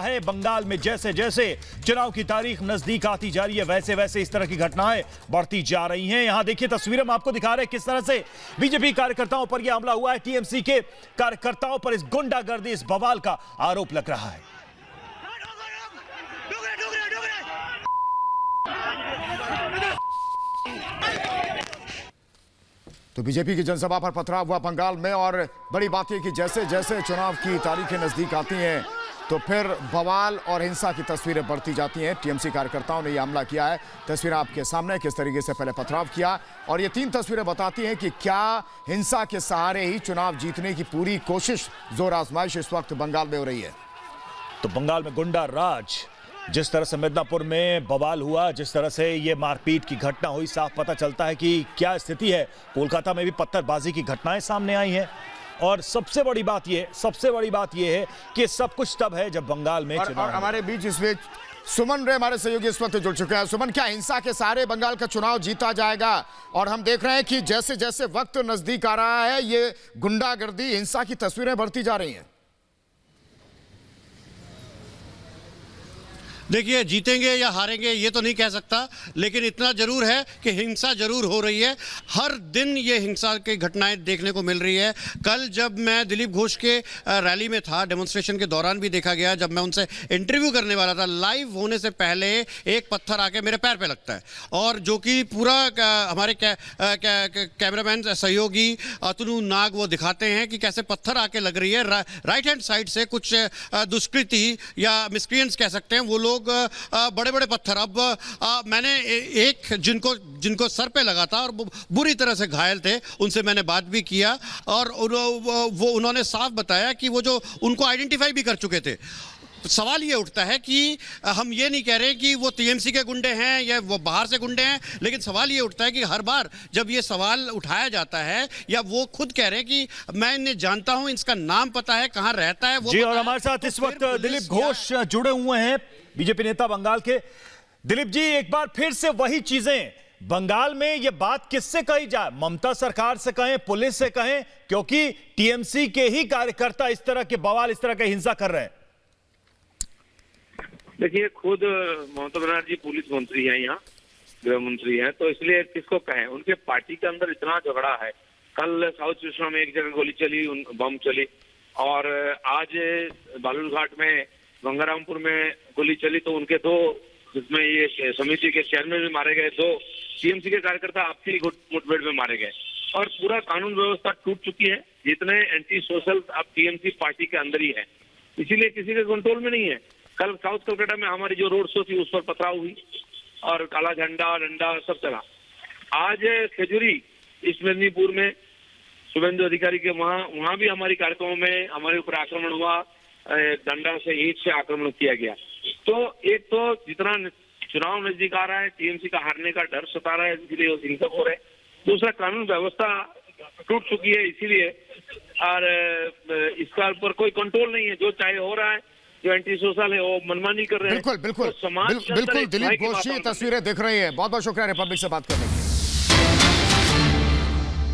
है बंगाल में जैसे जैसे चुनाव की तारीख नजदीक आती जा रही है वैसे वैसे इस तरह की घटनाएं बढ़ती जा रही हैं। यहां देखिए तस्वीरें हम आपको दिखा रहे हैं किस तरह से बीजेपी कार्यकर्ताओं पर यह हमला हुआ है। टीएमसी के कार्यकर्ताओं पर इस गुंडागर्दी, इस बवाल का आरोप लग रहा है। तो बीजेपी की जनसभा पर पथराव हुआ बंगाल में, और बड़ी बात यह कि जैसे जैसे चुनाव की तारीखें नजदीक आती हैं तो फिर बवाल और हिंसा की तस्वीरें बढ़ती जाती हैं। टीएमसी कार्यकर्ताओं ने यह हमला किया है। तस्वीरें आपके सामने किस तरीके से पहले पथराव किया, और ये 3 तस्वीरें बताती हैं कि क्या हिंसा के सहारे ही चुनाव जीतने की पूरी कोशिश, जोर आजमाइश इस वक्त बंगाल में हो रही है। तो बंगाल में गुंडा राज, जिस तरह से मिदनापुर में बवाल हुआ, जिस तरह से ये मारपीट की घटना हुई, साफ पता चलता है कि क्या स्थिति है। कोलकाता में भी पत्थरबाजी की घटनाएं सामने आई हैं, और सबसे बड़ी बात यह है कि सब कुछ तब है जब बंगाल में चुनाव। और हमारे बीच इस बीच सुमन रे हमारे सहयोगी इस वक्त जुड़ चुके हैं। सुमन, क्या हिंसा के सहारे बंगाल का चुनाव जीता जाएगा? और हम देख रहे हैं कि जैसे जैसे वक्त नजदीक आ रहा है ये गुंडागर्दी, हिंसा की तस्वीरें बढ़ती जा रही हैं। देखिए, जीतेंगे या हारेंगे ये तो नहीं कह सकता, लेकिन इतना जरूर है कि हिंसा जरूर हो रही है। हर दिन ये हिंसा की घटनाएं देखने को मिल रही है। कल जब मैं दिलीप घोष के रैली में था, डेमोन्स्ट्रेशन के दौरान भी देखा गया, जब मैं उनसे इंटरव्यू करने वाला था, लाइव होने से पहले एक पत्थर आके मेरे पैर पे लगता है, और जो कि पूरा हमारे कैमरामैन सहयोगी अतनु नाग वो दिखाते हैं कि कैसे पत्थर आके लग रही है। राइट हैंड साइड से कुछ दुष्कृति या मिसक्रिएंट्स कह सकते हैं, वो लोग बड़े बड़े पत्थर। अब मैंने एक जिनको सर पे लगा था और बुरी तरह से घायल थे, उनसे मैंने बात भी किया, और वो उन्होंने साफ बताया कि वो जो उनको आइडेंटिफाई भी कर चुके थे। सवाल ये उठता है कि हम ये नहीं कह रहे कि वो टीएमसी के गुंडे हैं या वो बाहर से गुंडे हैं, लेकिन सवाल ये उठता है कि हर बार जब ये सवाल उठाया जाता है, या वो खुद कह रहे हैं कि मैं इन्हें जानता हूं, इसका नाम पता है, कहां रहता है वो। जी, और हमारे साथ इस वक्त दिलीप घोष जुड़े हुए हैं, बीजेपी नेता बंगाल के। दिलीप जी, एक बार फिर से वही चीजें बंगाल में, ये बात किससे कही जाए? ममता सरकार से कहें, पुलिस से कहें, क्योंकि टीएमसी के ही कार्यकर्ता इस तरह के बवाल, इस तरह के हिंसा कर रहे हैं। देखिए, खुद ममता बनर्जी पुलिस मंत्री हैं, यहाँ गृह मंत्री हैं, तो इसलिए किसको कहें? उनके पार्टी के अंदर इतना झगड़ा है। कल साउथ कृष्णा में एक जगह गोली चली, बम चली, और आज बालूरघाट में, गंगारामपुर में गोली चली, तो उनके 2, जिसमें ये समिति के चेयरमैन भी मारे गए, 2 टीएमसी के कार्यकर्ता आपसी मुठभेड़ में मारे गए, और पूरा कानून व्यवस्था टूट चुकी है। जितने एंटी सोशल अब टीएमसी पार्टी के अंदर ही है, इसीलिए किसी के कंट्रोल में नहीं है। कल साउथ कोलकाता में हमारी जो रोड शो थी उस पर पथराव हुई, और काला झंडा डंडा सब चला। आज खजूरी ईस्ट मेदिनीपुर में शुभेंदु अधिकारी के वहां भी हमारी कार्यक्रमों में हमारे ऊपर आक्रमण हुआ, डंडा से, ईंट से आक्रमण किया गया। तो एक तो जितना चुनाव नजदीक आ रहा है, टीएमसी का हारने का डर सता रहा है, इसलिए वो हिंसक हो रहे हैं। दूसरा, कानून व्यवस्था टूट चुकी है, इसीलिए, और इसका ऊपर कोई कंट्रोल नहीं है। जो चाहे हो रहा है, जो एंटी सोशल है वो मनमानी कर रहे हैं। बिल्कुल तो समाज बिल्कुल दिलीप घोष जी तस्वीरें दिख रही है। बहुत बहुत शुक्रिया रिपब्लिक से बात करने के लिए।